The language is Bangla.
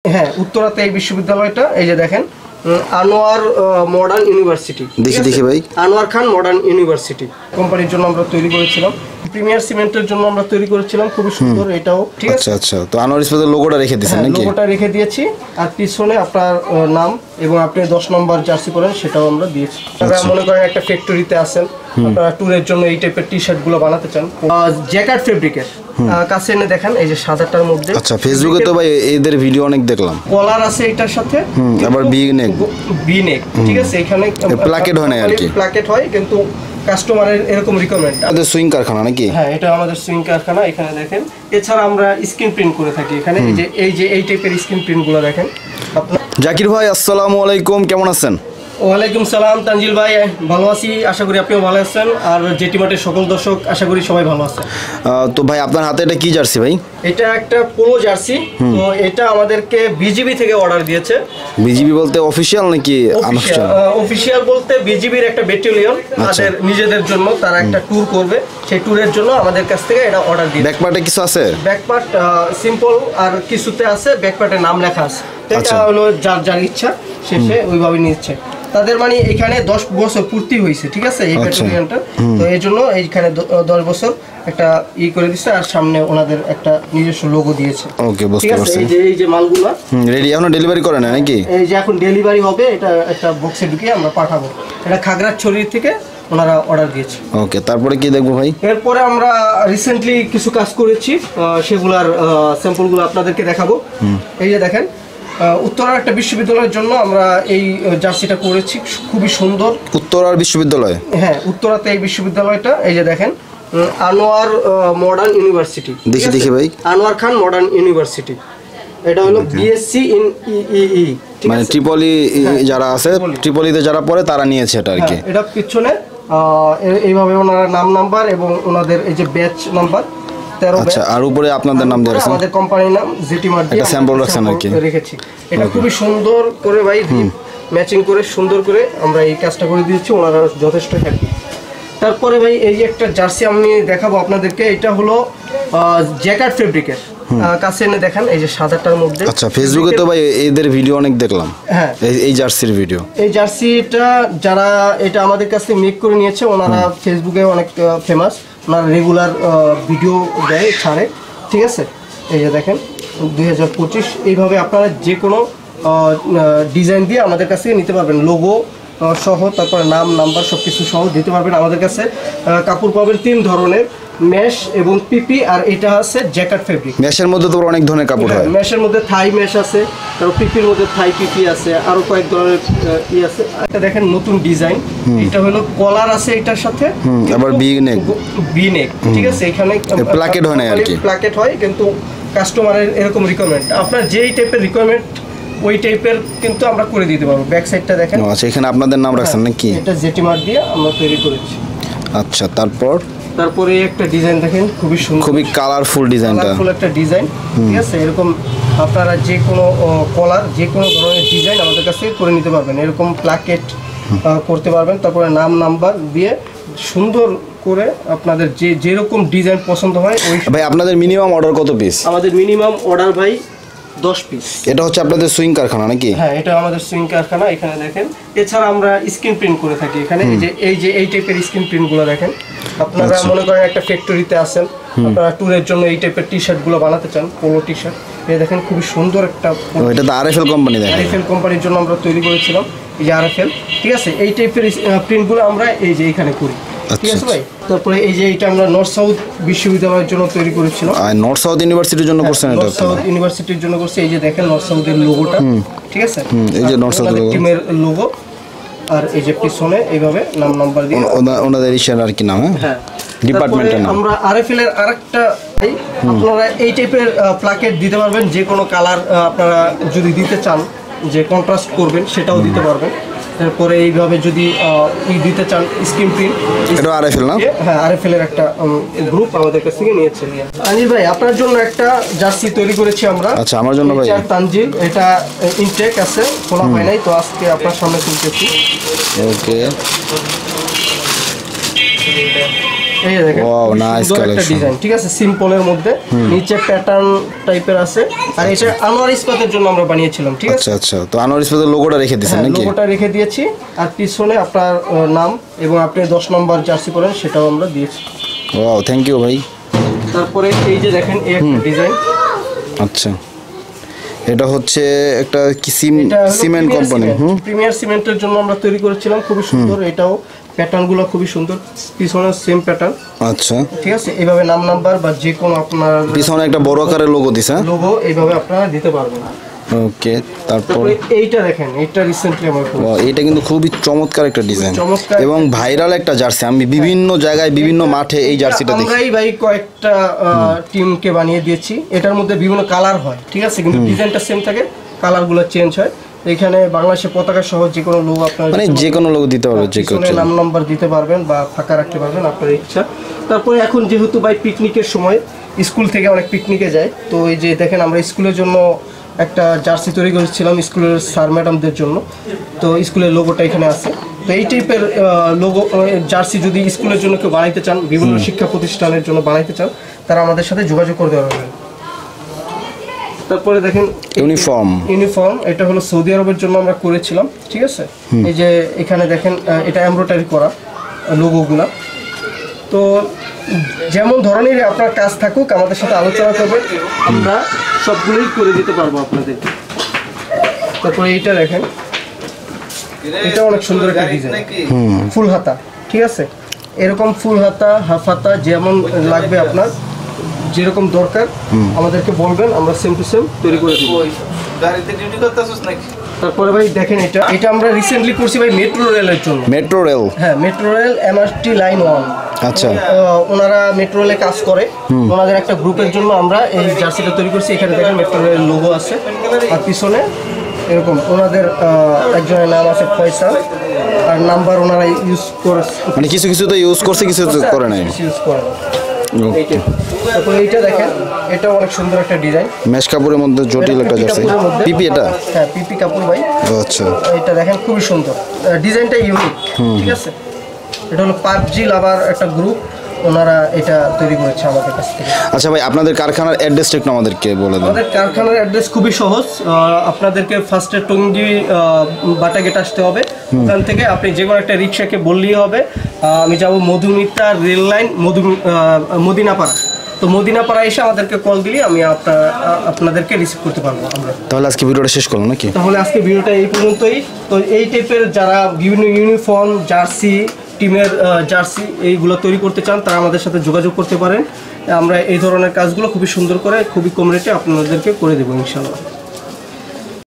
হ্যাঁ, উত্তরাতে এই বিশ্ববিদ্যালয়টা, এই যে দেখেন আনোয়ার মডার্ন ইউনিভার্সিটি। দেখি ভাই, আনোয়ার খান মডার্ন ইউনিভার্সিটি কোম্পানির জন্য আমরা তৈরি করেছিলাম। প্রিমিয়ার সিমেন্টের জন্য আমরা তৈরি করেছিলাম, খুবই সুন্দর এটাও। ঠিক আছে, আচ্ছা। তো আনোয়ার ইস্পাতের লোগোটা রেখে দিয়েছেন নাকি? লোগোটা রেখে দিয়েছি, আর পিছনে আপনার নাম এবং আপনি 10 নম্বর জার্সি করেন সেটাও আমরা দিয়েছি। তবে মনে করেন একটা ফ্যাক্টরিতে আছেন, আপনারা ট্যুরের জন্য এই টাইপের টি শার্ট গুলো বানাতে চান, জ্যাকেট ফেব্রিকের কাছে এনে দেখেন, এই যে সাদাটার মধ্যে। আচ্ছা, ফেসবুকে তো ভাই এদের ভিডিও অনেক দেখলাম। কলার আছে এটার সাথে, আবার বি নেক, ঠিক আছে। এখানে প্লাকেট হয় না আর কি, প্লাকেট হয়, কিন্তু কাস্টমারের এরকম রিকোয়ারমেন্ট। আমাদের সুইং কারখানা নাকি? হ্যাঁ, এটা আমাদের সুইং কারখানা। এখানে দেখেন, এছাড়া আমরা স্ক্রিন প্রিন্ট করে থাকি এখানে। এই টাইপের স্ক্রিন প্রিন্ট গুলো দেখেন আপনার। জাকির ভাই, আসসালামু আলাইকুম, কেমন আছেন? ওয়ালাইকুম সালাম তানজিল ভাই, ভালো আছি, আশা করি আপনিও ভালো আছেন। আর জেটি মার্টের সকল দর্শক আশা করি সবাই ভালো আছে। তো ভাই, আপনার হাতে এটা কি জার্সি ভাই? এটা একটা পোলো জার্সি। তো এটা আমাদেরকে বিজিবি থেকে অর্ডার দিয়েছে। বিজিবি বলতে অফিশিয়াল নাকি আনঅফিশিয়াল? অফিশিয়াল বলতে বিজিবির একটা ব্যাটালিয়ন, তাদের নিজেদের জন্য তারা একটা ট্যুর করবে, সেই ট্যুরের জন্য আমাদের কাছ থেকে এটা অর্ডার দিয়েছে। ব্যাকপার্টে কিছু আছে? ব্যাকপার্ট সিম্পল, আর কিছুতে আছে ব্যাকপার্টের নাম লেখা আছে। এটা হলো যার ইচ্ছা সে ওইভাবে নিচ্ছে। তাদের মানে এখানে 10 বছর পূর্তি হয়েছে, ঠিক আছে, এই ব্যাটালিয়নটা। তো এই জন্য এইখানে 10 বছর একটা করে দিচ্ছে, আর সামনে ওনাদের একটা নিজস্ব লোগো দিয়েছে। ওকে, বুঝতে পারছি। এই যে মালগুলো রেডি, এখনো ডেলিভারি করে না নাকি? এই যে এখন ডেলিভারি হবে, এটা একটা বক্সে ঢুকিয়ে আমরা পাঠাবো। এটা খাগড়াছড়ি থেকে ওনারা অর্ডার দিয়েছে। ওকে, তারপরে কি দেখবো ভাই? এরপরে আমরা রিসেন্টলি কিছু কাজ করেছি, সেগুলার স্যাম্পলগুলো আপনাদেরকে দেখাবো। এই যে দেখেন, উত্তরার একটা বিশ্ববিদ্যালয়ের জন্য আমরা এই জার্সিটা করেছি, খুবই সুন্দর। উত্তরার বিশ্ববিদ্যালয়? হ্যাঁ, উত্তরাতে এই বিশ্ববিদ্যালয়টা, এই যে দেখেন আনোয়ার মডার্ন ইউনিভার্সিটি। দেখি ভাই, আনোয়ার খান মডার্ন ইউনিভার্সিটি। এটা হলো বিএসসি ইন ইই, মানে ট্রিপলি যারা আছে, ট্রিপলিতে যারা পড়ে তারা নিয়েছে এটা আর কি। এটা পিছনে এইভাবে ওনার নাম নাম্বার এবং ওনাদের এই যে ব্যাচ নাম্বার 13। আচ্ছা, আর উপরে আপনাদের নাম দেওয়া আছে, আমাদের কোম্পানির নাম জেটি মার্ট দিয়ে একটা স্যাম্পল রাখছেন আর কি রেখেছি। এটা খুবই সুন্দর করে ভাই ম্যাচিং করে সুন্দর করে আমরা এই কাজটা করে দিয়েছি, ওনারা যথেষ্ট হ্যাপি। তারপরে ভাই এই যে একটা জার্সি আমি দেখাবো আপনাদেরকে, এটা হলো জ্যাকেট ফেব্রিকের কাছে এনে দেখেন, এই যে সাদাটার মধ্যে। আচ্ছা, ফেসবুকে তো ভাই এদের ভিডিও অনেক দেখলাম। হ্যাঁ, এই জার্সির ভিডিও, এই জার্সিটা যারা এটা আমাদের কাছ থেকে মেক করে নিয়েছে, ওনারা ফেসবুকে অনেক ফেমাস, ওনারা রেগুলার ভিডিও দেয়, ছাড়ে, ঠিক আছে। এই যে দেখেন 2025, এইভাবে আপনারা যে কোনো ডিজাইন দিয়ে আমাদের কাছ থেকে নিতে পারবেন, লোগো সহ, তারপরে নাম নাম্বার সব কিছু সহ দিতে পারবেন। আমাদের কাছে কাপড় পাবেন 3 ধরনের, মেশ এবং পিপি, আর এটা আছে জ্যাকেট ফেব্রিক। মেশের মধ্যে তো অনেক ধরনের কাপড় হয়। মেশের মধ্যে থাই মেশ আছে, তারপর পিপির মধ্যে থাই পিপি আছে, আরো কয়েক ধরনের আছে। এটা দেখেন নতুন ডিজাইন, এটা হলো কলার আছে এটার সাথে, আবার বি নেক, ঠিক আছে। এখানে প্লাকেট হয় না আর কি, প্লাকেট হয়, কিন্তু কাস্টমারের এরকম রিকোয়ারমেন্ট, আপনার যেই টাইপের রিকোয়ারমেন্ট ওই টাইপের কিন্তু আমরা করে দিতে পারবো। ব্যাক সাইডটা দেখেন। আচ্ছা, এখানে আপনাদের নাম রাখছেন নাকি? এটা জেটি মার্ট দিয়ে আমরা তৈরি করেছি। আচ্ছা, তারপরে একটা ডিজাইন দেখেন, খুবই সুন্দর, খুবই কালারফুল ডিজাইনটা, কালারফুল একটা ডিজাইন, ঠিক আছে। এরকম আপনারা যে কোনো কলার, যে কোনো ধরনের ডিজাইন আমাদের কাছে করে নিতে পারবেন, এরকম প্লাকেট করতে পারবেন। তারপরে নাম নাম্বার দিয়ে সুন্দর করে আপনাদের যেরকম ডিজাইন পছন্দ হয় ওই। ভাই, আপনাদের মিনিমাম অর্ডার কত পিস? আমাদের মিনিমাম অর্ডার ভাই 10 পিস। এটা হচ্ছে আপনাদের সুইং কারখানা নাকি? হ্যাঁ, এটা আমাদের সুইং কারখানা। এখানে দেখেন, এছাড়া আমরা স্ক্রিন প্রিন্ট করে থাকি এখানে। এই টাইপের স্ক্রিন প্রিন্ট গুলো দেখেন, আপনারা মনে করেন একটা ফ্যাক্টরিতে আছেন, আপনারা ট্যুরের জন্য এই টাইপের টি শার্ট গুলো বানাতে চান, পোলো টি শার্ট। এই দেখেন খুবই সুন্দর একটা, এটা তো আরএফএল কোম্পানি, দেখেন আরএফএল কোম্পানির জন্য আমরা তৈরি করেছিলাম, এই যে আরএফএল, ঠিক আছে। এই টাইপের প্রিন্ট গুলো আমরা এই যে এখানে করি, ঠিক আছে ভাই। তারপরে এই যে এটা আমরা নর্থ সাউথ বিশ্ববিদ্যালয়ের জন্য তৈরি করেছিলাম। নর্থ সাউথ ইউনিভার্সিটির জন্য করছেন? এটা নর্থ সাউথ ইউনিভার্সিটির জন্য করছি। এই যে দেখেন নর্থ সাউথের লোগোটা, ঠিক আছে, এই যে নর্থ সাউথ টিমের লোগো, আর এই যে পিছনে এইভাবে নাম নাম্বার দিয়ে ওনাদের ইশার আর কি নাম, হ্যাঁ, ডিপার্টমেন্টের নাম। আমরা আরএফএল এর আরেকটা, আপনারা এই টাইপের প্লাকেট দিতে পারবেন, যে কোনো কালার আপনারা যদি দিতে চান, যে কন্ট্রাস্ট করবেন সেটাও দিতে পারবেন। তারপরে এইভাবে যদি দিতে চান স্ক্রিন প্রিন্ট, এটা আরএফএল না? হ্যাঁ, আরএফএল এর একটা গ্রুপ আমাদের কাছ থেকে নিয়েছে। আনিল ভাই, আপনার জন্য একটা জার্সি তৈরি করেছি আমরা। আচ্ছা, আমার জন্য ভাই তানজিল, এটা ইনটেক আছে, খোলা হয় নাই, তো আজকে আপনার সামনে তুলতেছি। ওকে, এই যে দেখেন Wow, খুবই nice সুন্দর একটা collection. ডিজাইন, ঠিক আছে, সিম্পলের মধ্যে, নিচে প্যাটার্ন টাইপের আছে। আর এটা আনোয়ার ইস্পাতের জন্য আমরা বানিয়েছিলাম, ঠিক আছে। আচ্ছা আচ্ছা, তো আনোয়ার ইস্পাতের লোগোটা রেখে দিয়েছেন হ্যাঁ, নাকি? লোগোটা রেখে দিয়েছি, আর পিছনে আপনার নাম এবং আপনি 10 নম্বর জার্সি পরেন সেটাও আমরা দিয়েছি। ওয়াও, থ্যাংক ইউ ভাই। তারপরে এই যে দেখেন এই একটা ডিজাইন, আচ্ছা, এটা হচ্ছে একটা কি এটা সিমেন্ট কোম্পানি। প্রিমিয়ার সিমেন্টের জন্য আমরা তৈরি করেছিলাম, খুবই সুন্দর। এটাও প্যাটার্নগুলো খুবই সুন্দর, পিছনে সেম প্যাটার্ন, আচ্ছা, ঠিক আছে। এইভাবে নাম নাম্বার বা যে কোনো আপনার পিছনে একটা বড় আকারের লোগো দিছে। লোগো এইভাবে আপনারা দিতে পারবেন। ওকে, তারপর তারপরে এইটা দেখেন, এইটা রিসেন্টলি আমার Wow, এটা কিন্তু খুবই চমৎকার একটা ডিজাইন চমৎকার এবং ভাইরাল একটা জার্সি। আমি বিভিন্ন জায়গায় বিভিন্ন মাঠে এই জার্সিটা দেখি। আমরাই ভাই কয়েকটা টিমকে বানিয়ে দিয়েছি। এটার মধ্যে বিভিন্ন কালার হয়, ঠিক আছে, কিন্তু ডিজাইনটা সেম থাকে, কালারগুলো চেঞ্জ হয়। এখানে বাংলাদেশের পতাকা সহ যে কোনো লোগো আপনার মানে যে কোনো লোগো দিতে পারবে, যে কোনো। পিছনে নাম নাম্বার দিতে পারবেন বা ফাঁকা রাখতে পারবেন, আপনার ইচ্ছা। তারপরে এখন যেহেতু ভাই পিকনিকের সময়, স্কুল থেকে অনেক পিকনিকে যায়, তো এই যে দেখেন আমরা স্কুলের জন্য একটা জার্সি তৈরি করেছিলাম স্কুলের স্যার ম্যাডামদের জন্য। তো স্কুলের লোগোটা এখানে আছে। তো এই টাইপের লোগো জার্সি যদি স্কুলের জন্য কেউ বানাইতে চান, বিভিন্ন শিক্ষা প্রতিষ্ঠানের জন্য বানাইতে চান, তারা আমাদের সাথে যোগাযোগ করতে পারবেন। তারপরে দেখেন ইউনিফর্ম, এটা হলো সৌদি আরবের জন্য আমরা করেছিলাম, ঠিক আছে। এই যে এখানে দেখেন এটা এমব্রয়ডারি করা লোগোগুলা। তো যেমন ধরনের আপনার কাজ থাকুক আমাদের সাথে আলোচনা করবেন, আমরা সবগুলোই করে দিতে পারবো আপনাদের। তারপরে এইটা দেখেন, এটা অনেক সুন্দর একটা ডিজাইন, ফুল হাতা, ঠিক আছে। এরকম ফুল হাতা, হাফ হাতা যেমন লাগবে আপনার, যেরকম দরকার আমাদেরকে বলবেন, আমরা সেম টু সেম তৈরি করে দেবো। তারপরে ভাই দেখেন এটা আমরা রিসেন্টলি করছি ভাই মেট্রো রেলের জন্য। Metro rail? হ্যাঁ, মেট্রো রেল এমআরটি লাইন 1। আচ্ছা, ওনারা মেট্রো রেলে কাজ করে, ওনাদের একটা গ্রুপের জন্য আমরা এই জার্সিটা তৈরি করছি। এখানে দেখেন মেট্রো রেলের লোগো আছে, আর পিছনে এরকম ওনাদের একজনের নাম আছে ফয়সাল, আর নাম্বার ওনারা ইউজ করে, মানে কিছু কিছু তো ইউজ করছে, কিছু করে নাই। ইউজ করে না। তারপরে এইটা দেখেন, এটা অনেক সুন্দর একটা ডিজাইন, মেশ কাপড়ের মধ্যে জটিল একটা জার্সি। পিপি এটা? হ্যাঁ, পিপি কাপড় ভাই। আচ্ছা, এটা দেখেন খুবই সুন্দর, ডিজাইনটা ইউনিক, ঠিক আছে। এটা হলো পাবজি লাভার একটা গ্রুপ, ওনারা এটা তৈরি করেছে আমাদের কাছ থেকে। আচ্ছা ভাই, আপনাদের কারখানার অ্যাড্রেসটা একটু আমাদেরকে বলে দেন। আমাদের কারখানার অ্যাড্রেস খুবই সহজ। আপনাদেরকে ফার্স্টে টঙ্গী বাটা গেট আসতে হবে। ওখান থেকে আপনি যে কোনো একটা রিক্সাকে বললেই হবে আমি যাব মধুমিতা রেল লাইন মদিনাপাড়া। তো মদিনাপাড়া এসে আমাদেরকে কল দিলে আমি আপনাদেরকে রিসিভ করতে পারবো আমরা। তাহলে আজকে ভিডিওটা শেষ করলাম নাকি? তাহলে আজকে ভিডিওটা এই পর্যন্তই। তো এই টাইপের যারা বিভিন্ন ইউনিফর্ম, জার্সি, টিমের জার্সি এইগুলো তৈরি করতে চান, তারা আমাদের সাথে যোগাযোগ করতে পারেন। আমরা এই ধরনের কাজগুলো খুবই সুন্দর করে, খুবই কম রেটে আপনাদেরকে করে দেবো ইনশাআল্লাহ।